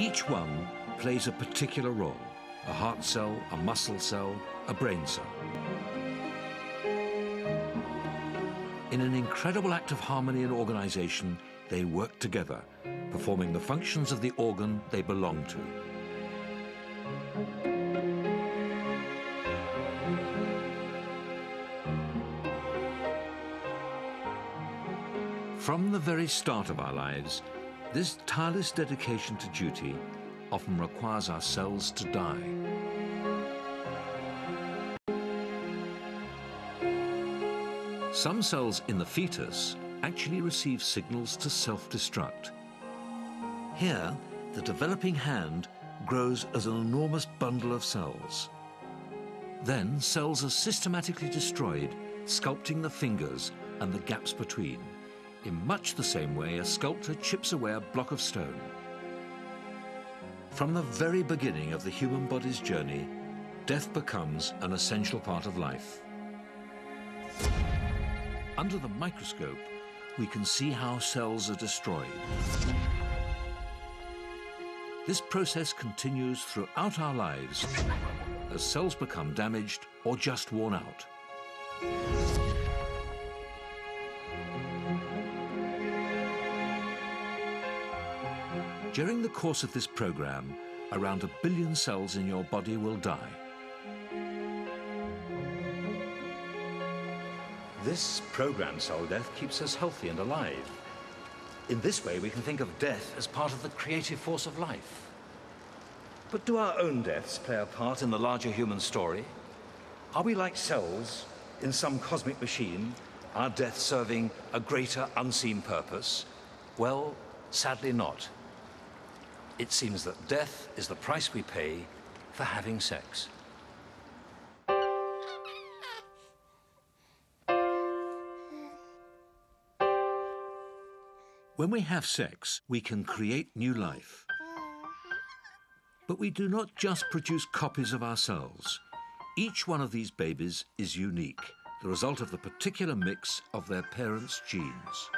Each one plays a particular role: a heart cell, a muscle cell, a brain cell. In an incredible act of harmony and organization, they work together, performing the functions of the organ they belong to. From the very start of our lives, this tireless dedication to duty often requires our cells to die. Some cells in the fetus actually receive signals to self-destruct. Here, the developing hand grows as an enormous bundle of cells. Then cells are systematically destroyed, sculpting the fingers and the gaps between, in much the same way a sculptor chips away a block of stone. From the very beginning of the human body's journey, death becomes an essential part of life. Under the microscope, we can see how cells are destroyed. This process continues throughout our lives as cells become damaged or just worn out. During the course of this program, around 1 billion cells in your body will die. This programmed cell death keeps us healthy and alive. In this way, we can think of death as part of the creative force of life. But do our own deaths play a part in the larger human story? Are we like cells in some cosmic machine, our death serving a greater unseen purpose? Well, sadly not. It seems that death is the price we pay for having sex. When we have sex, we can create new life. But we do not just produce copies of ourselves. Each one of these babies is unique, the result of the particular mix of their parents' genes.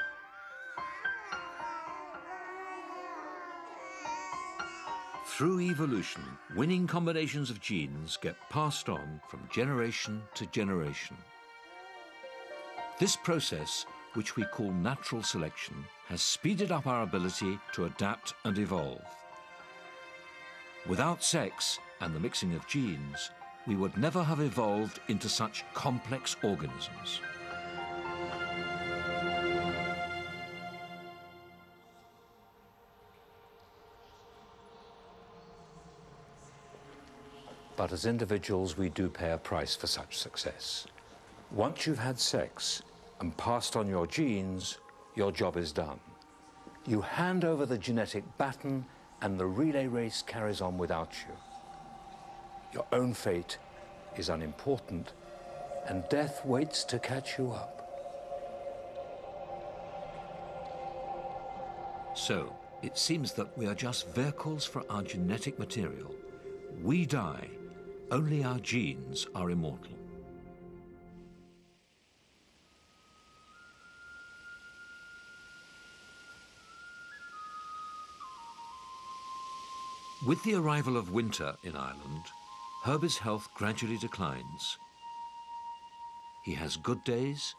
Through evolution, winning combinations of genes get passed on from generation to generation. This process, which we call natural selection, has speeded up our ability to adapt and evolve. Without sex and the mixing of genes, we would never have evolved into such complex organisms. But as individuals, we do pay a price for such success. Once you've had sex and passed on your genes, your job is done. You hand over the genetic baton and the relay race carries on without you. Your own fate is unimportant and death waits to catch you up. So, it seems that we are just vehicles for our genetic material. We die, only our genes are immortal. With the arrival of winter in Ireland, Herbie's health gradually declines. He has good days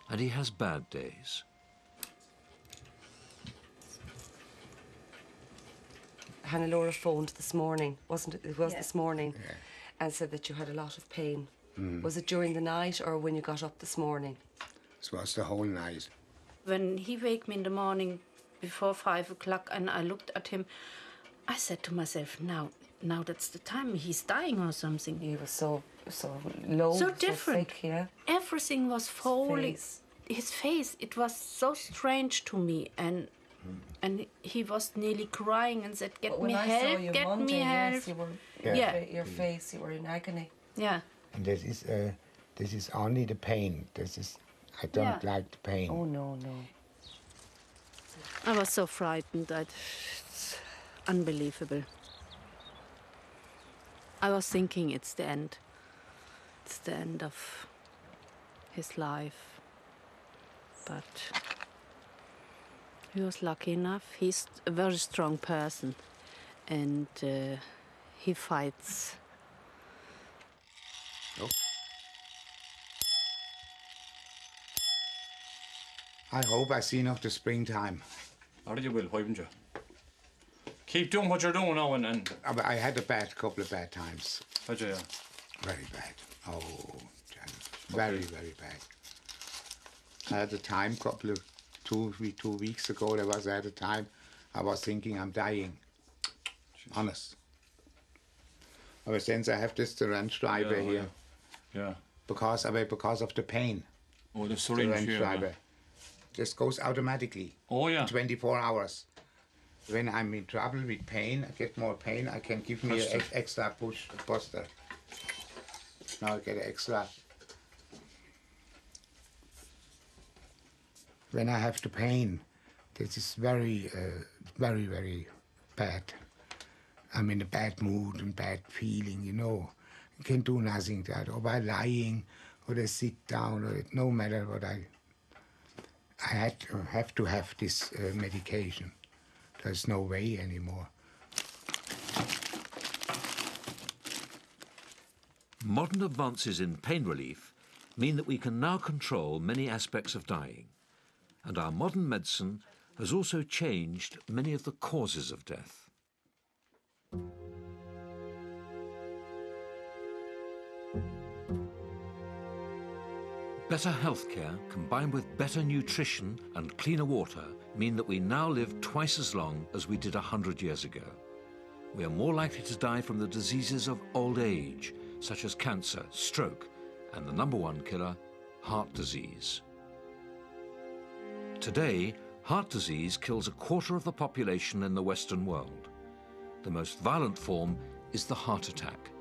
and he has bad days. Hannah-Laura phoned this morning, wasn't it? It was Yeah. this morning, Yeah. and said that you had a lot of pain. Was it during the night or when you got up this morning? It was the whole night. When he waked me in the morning before 5 o'clock and I looked at him, I said to myself, now that's the time, he's dying or something. He was so low, So different. Sick, yeah. Everything was falling. face. His face, it was so strange to me, and he was nearly crying and said, "Get me help, get me help." Yes, you were, your face, you were in agony. Yeah. And this is only the pain. I don't like the pain. Oh no. I was so frightened. It's unbelievable. I was thinking it's the end. It's the end of his life. But he was lucky enough. He's a very strong person. and he fights. I hope I see enough the springtime. Or you will, why wouldn't you? Keep doing what you're doing now and... I had a couple of bad times. How'd you, yeah? Very bad. Oh, very, very bad. I had a time, two weeks ago, at a time, I was thinking I'm dying. Jeez. Honest. Ever since I have this syringe driver here. Yeah. Because of the pain. Oh, the syringe driver. Yeah. Just goes automatically. Oh, yeah. 24 hours. When I'm in trouble with pain, I get more pain, I can give me an extra booster. Now I get an extra. When I have the pain, this is very, very, very bad. I'm in a bad mood and bad feeling, you know. You can do nothing that, or by lying, or I sit down, or no matter what I have to have this medication. There's no way anymore. Modern advances in pain relief mean that we can now control many aspects of dying, and our modern medicine has also changed many of the causes of death. Better healthcare combined with better nutrition and cleaner water mean that we now live twice as long as we did 100 years ago. We are more likely to die from the diseases of old age, such as cancer, stroke, and the #1 killer, heart disease. Today, heart disease kills 1/4 of the population in the Western world. The most violent form is the heart attack.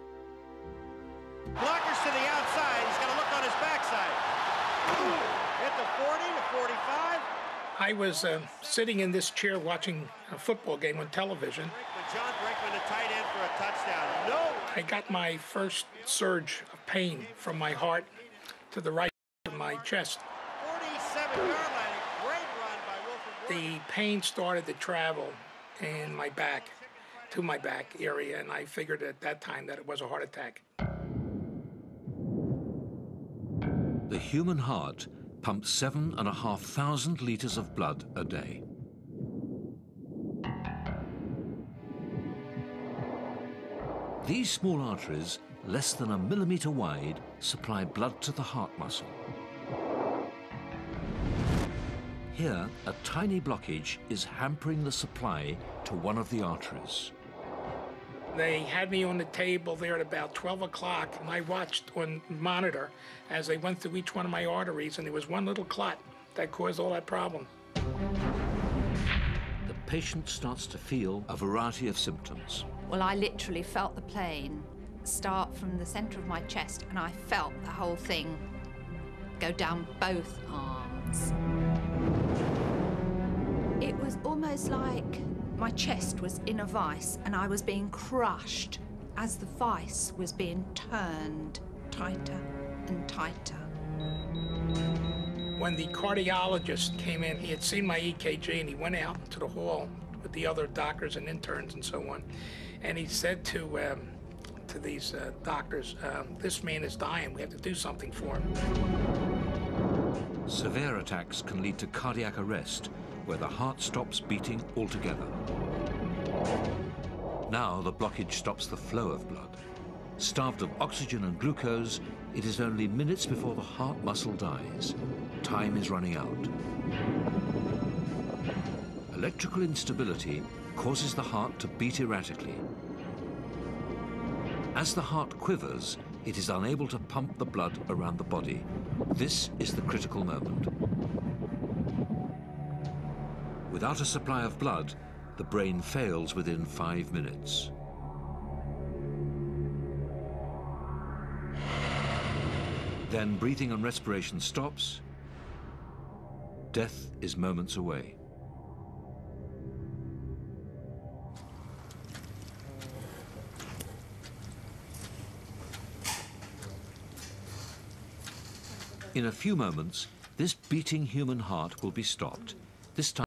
Blockers to the outside. He's got to look on his backside. Hit the 40, the 45. I was sitting in this chair watching a football game on television. John Brinkman, a tight end for a touchdown. No! I got my first surge of pain from my heart to the right of my chest. 47-yard line, a great run by Wilford Ward. The pain started to travel in my back, to my back area, and I figured at that time that it was a heart attack. The human heart pumps 7,500 litres of blood a day. These small arteries, less than 1 millimetre wide, supply blood to the heart muscle. Here, a tiny blockage is hampering the supply to one of the arteries. They had me on the table there at about 12 o'clock, and I watched on monitor as they went through each one of my arteries, and there was one little clot that caused all that problem. The patient starts to feel a variety of symptoms. Well, I literally felt the pain start from the centre of my chest, and I felt the whole thing go down both arms. It was almost like my chest was in a vice and I was being crushed as the vice was being turned tighter and tighter. When the cardiologist came in, he had seen my EKG and he went out to the hall with the other doctors and interns and so on. And he said to these doctors, this man is dying, we have to do something for him. Severe attacks can lead to cardiac arrest, where the heart stops beating altogether. Now the blockage stops the flow of blood. Starved of oxygen and glucose, it is only minutes before the heart muscle dies. Time is running out. Electrical instability causes the heart to beat erratically. As the heart quivers, it is unable to pump the blood around the body. This is the critical moment. Without a supply of blood, the brain fails within 5 minutes. Then breathing and respiration stops. Death is moments away. In a few moments, this beating human heart will be stopped. This time